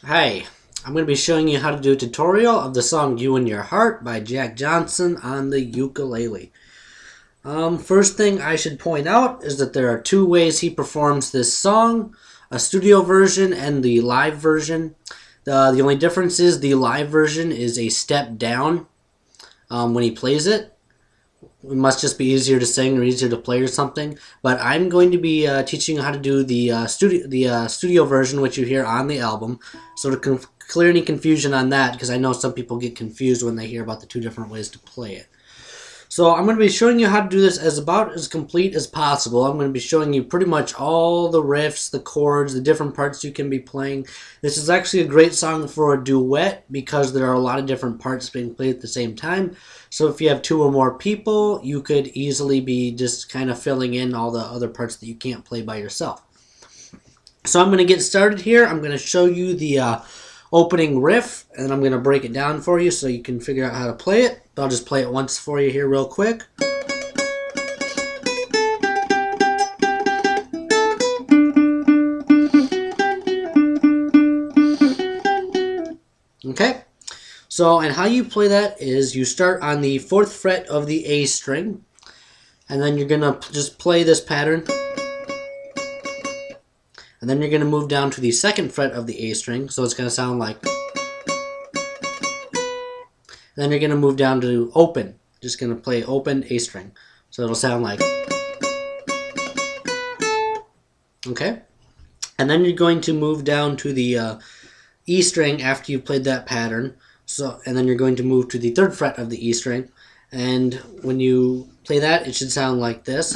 Hi, I'm going to be showing you how to do a tutorial of the song You and Your Heart by Jack Johnson on the ukulele. First thing I should point out is that there are two ways he performs this song, a studio version and the live version. The only difference is the live version is a step down when he plays it. It must just be easier to sing or easier to play or something. But I'm going to be teaching you how to do the studio version, which you hear on the album. So to clear any confusion on that, because I know some people get confused when they hear about the two different ways to play it. So I'm going to be showing you how to do this about as complete as possible. I'm going to be showing you pretty much all the riffs, the chords, the different parts you can be playing. This is actually a great song for a duet because there are a lot of different parts being played at the same time. So if you have two or more people, you could easily be just kind of filling in all the other parts that you can't play by yourself. So I'm going to get started here. I'm going to show you the opening riff, and I'm going to break it down for you so you can figure out how to play it. But I'll just play it once for you here real quick. Okay, so and how you play that is you start on the 4th fret of the A string, and then you're going to just play this pattern. And then you're going to move down to the 2nd fret of the A string, so it's going to sound like. Then you're going to move down to open, just going to play open A string, so it'll sound like. Okay, and then you're going to move down to the E string after you've played that pattern. So, and then you're going to move to the 3rd fret of the E string, and when you play that, it should sound like this.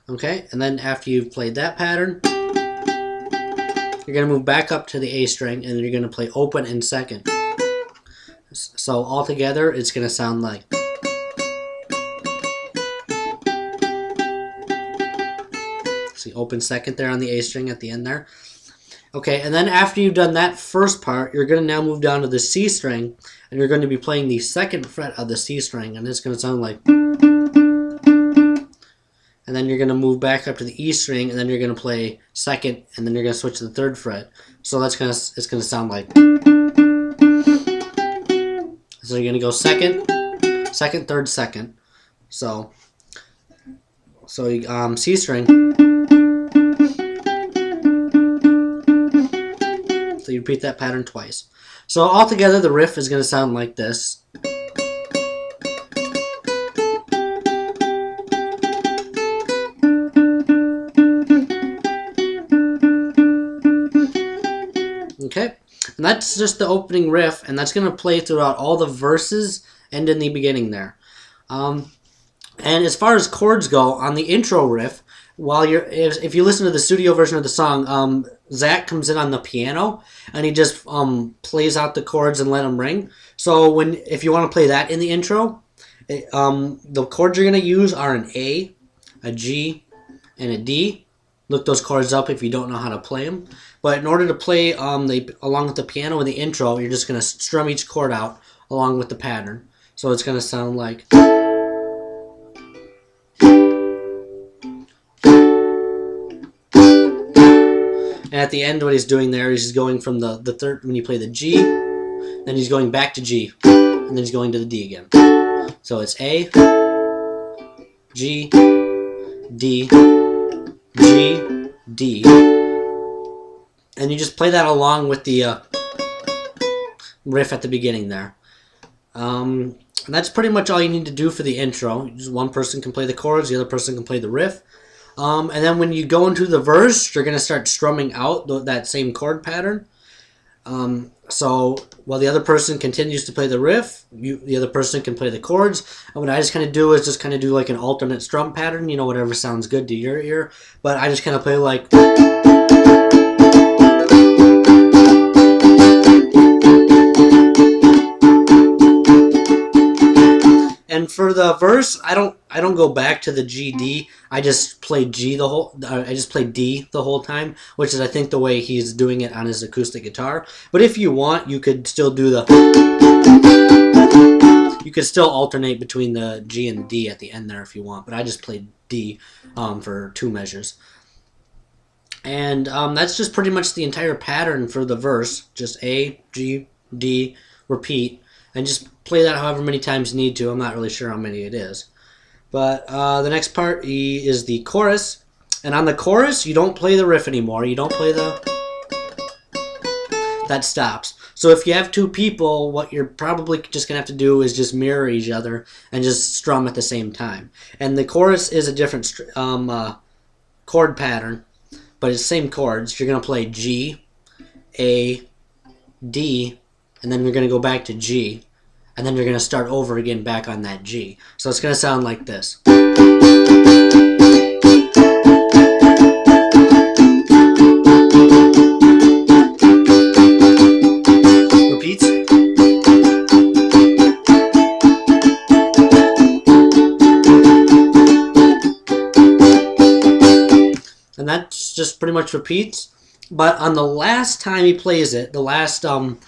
Okay, and then after you've played that pattern, you're going to move back up to the A string, and then you're going to play open in 2nd. So altogether, it's going to sound like. See, open 2nd there on the A string at the end there. Okay, and then after you've done that first part, you're going to now move down to the C string, and you're going to be playing the 2nd fret of the C string, and it's going to sound like. And then you're going to move back up to the E string, and then you're going to play 2nd, and then you're going to switch to the 3rd fret. So it's going to sound like. So you're going to go 2nd, 2nd, 3rd, 2nd. So C string. So you repeat that pattern twice. So altogether, the riff is going to sound like this. Okay, and that's just the opening riff, and that's going to play throughout all the verses and in the beginning there. And as far as chords go, on the intro riff, if you listen to the studio version of the song, Zach comes in on the piano, and he just plays out the chords and let them ring. So if you want to play that in the intro, the chords you're going to use are an A, a G, and a D. Look those chords up if you don't know how to play them. But in order to play along with the piano in the intro, you're just going to strum each chord out along with the pattern. So it's going to sound like. And at the end, what he's doing there is he's going from the 3rd, when you play the G, then he's going back to G, and then he's going to the D again. So it's A, G, D, G, D, and you just play that along with the riff at the beginning there. And that's pretty much all you need to do for the intro. Just one person can play the chords, the other person can play the riff. And then when you go into the verse, you're going to start strumming out that same chord pattern. So while the other person continues to play the riff, the other person can play the chords. And what I just kind of do is just kind of do like an alternate strum pattern, you know, whatever sounds good to your ear. But I just kind of play like. And for the verse, I don't go back to the G D. I just play D the whole time, which is I think the way he's doing it on his acoustic guitar. But if you want, you could still do the. You could still alternate between the G and the D at the end there if you want. But I just played D for 2 measures. And that's just pretty much the entire pattern for the verse. Just A, G, D, repeat, and just play that however many times you need to. I'm not really sure how many it is. But the next part is the chorus. And on the chorus, you don't play the riff anymore. You don't play the... That stops. So if you have two people, what you're probably just going to have to do is just mirror each other and just strum at the same time. And the chorus is a different chord pattern, but it's the same chords. You're going to play G, A, D, and then you're going to go back to G, and then you're going to start over again back on that G. So it's going to sound like this. Repeats. And that's just pretty much repeats. But on the last time he plays it, the last time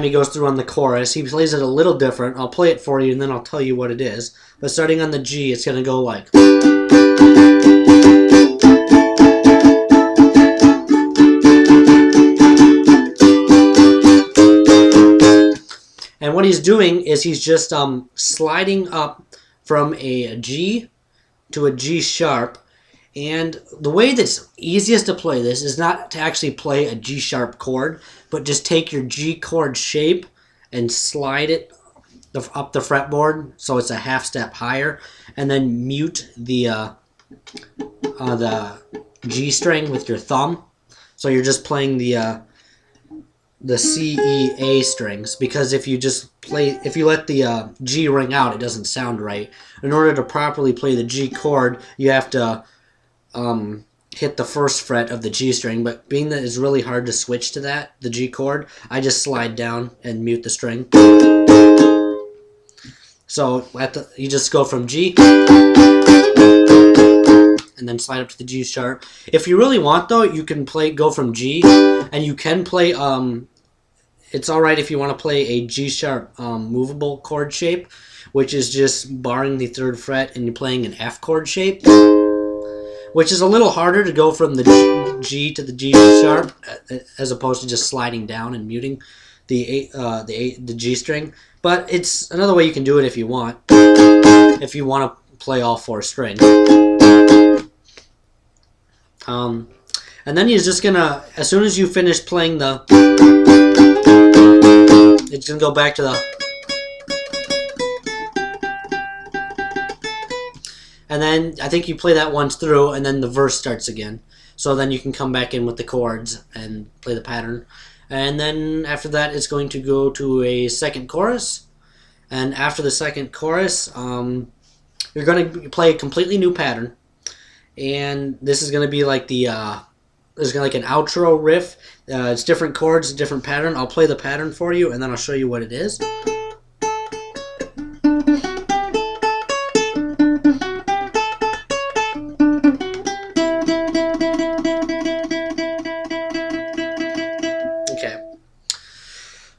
he goes through on the chorus, he plays it a little different. I'll play it for you and then I'll tell you what it is. But starting on the G, it's going to go like... And what he's doing is he's just sliding up from a G to a G sharp. And the way that's easiest to play this is not to actually play a G sharp chord, but just take your G chord shape and slide it up the fretboard so it's a half step higher, and then mute the G string with your thumb. So you're just playing the C, E, A strings, because if you let the G ring out, it doesn't sound right. In order to properly play the G chord, you have to hit the first fret of the G string, but being that it's really hard to switch to the G chord, I just slide down and mute the string. So you just go from G and then slide up to the G sharp. If you really want, though, you can go from G, and you can play, it's alright if you want to play a G sharp movable chord shape, which is just barring the 3rd fret and you're playing an F chord shape, which is a little harder to go from the G to the G sharp as opposed to just sliding down and muting the G string. But it's another way you can do it if you want to play all 4 strings. And then he's just gonna, as soon as you finish playing it's gonna go back to the... And then I think you play that once through, and then the verse starts again. So then you can come back in with the chords and play the pattern. And then after that, it's going to go to a second chorus. And after the second chorus, you're going to play a completely new pattern. And this is going to be like there's going to be like an outro riff. It's different chords, different pattern. I'll play the pattern for you, and then I'll show you what it is.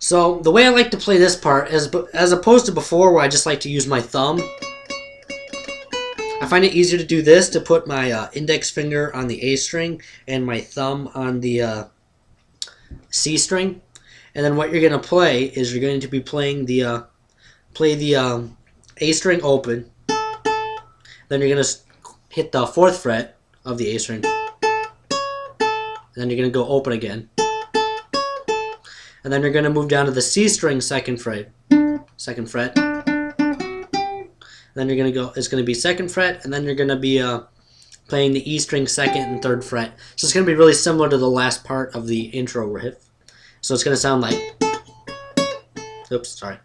So the way I like to play this part is, as opposed to before where I just like to use my thumb, I find it easier to do this, to put my index finger on the A string and my thumb on the C string. And then what you're going to play is you're going to be playing the A string open. Then you're going to hit the 4th fret of the A string. And then you're going to go open again. And then you're going to move down to the C string 2nd fret. Then you're going to go, it's going to be 2nd fret, and then you're going to be playing the E string 2nd and 3rd fret. So it's going to be really similar to the last part of the intro riff. So it's going to sound like, oops, sorry.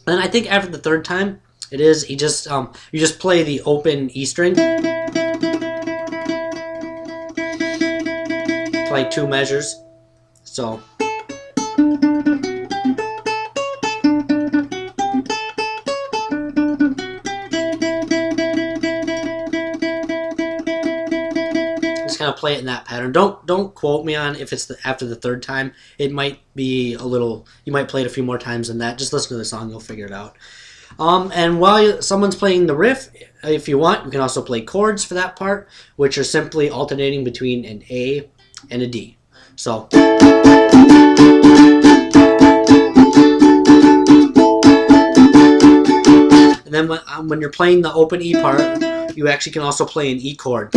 And I think after the 3rd time, you just play the open E string, play 2 measures. So just kind of play it in that pattern. Don't quote me on if it's after the 3rd time. It might be a little. You might play it a few more times than that. Just listen to the song, you'll figure it out. And while someone's playing the riff, if you want, you can also play chords for that part, which are simply alternating between an A and a D. So. And then when you're playing the open E part, you actually can also play an E chord.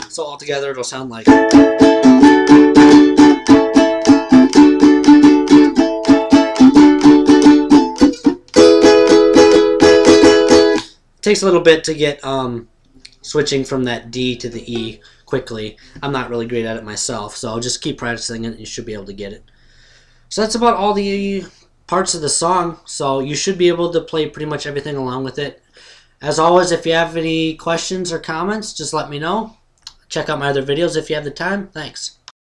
So altogether it'll sound like. It takes a little bit to get switching from that D to the E quickly. I'm not really great at it myself, so I'll just keep practicing it and you should be able to get it. So that's about all the parts of the song, so you should be able to play pretty much everything along with it. As always, if you have any questions or comments, just let me know. Check out my other videos if you have the time. Thanks.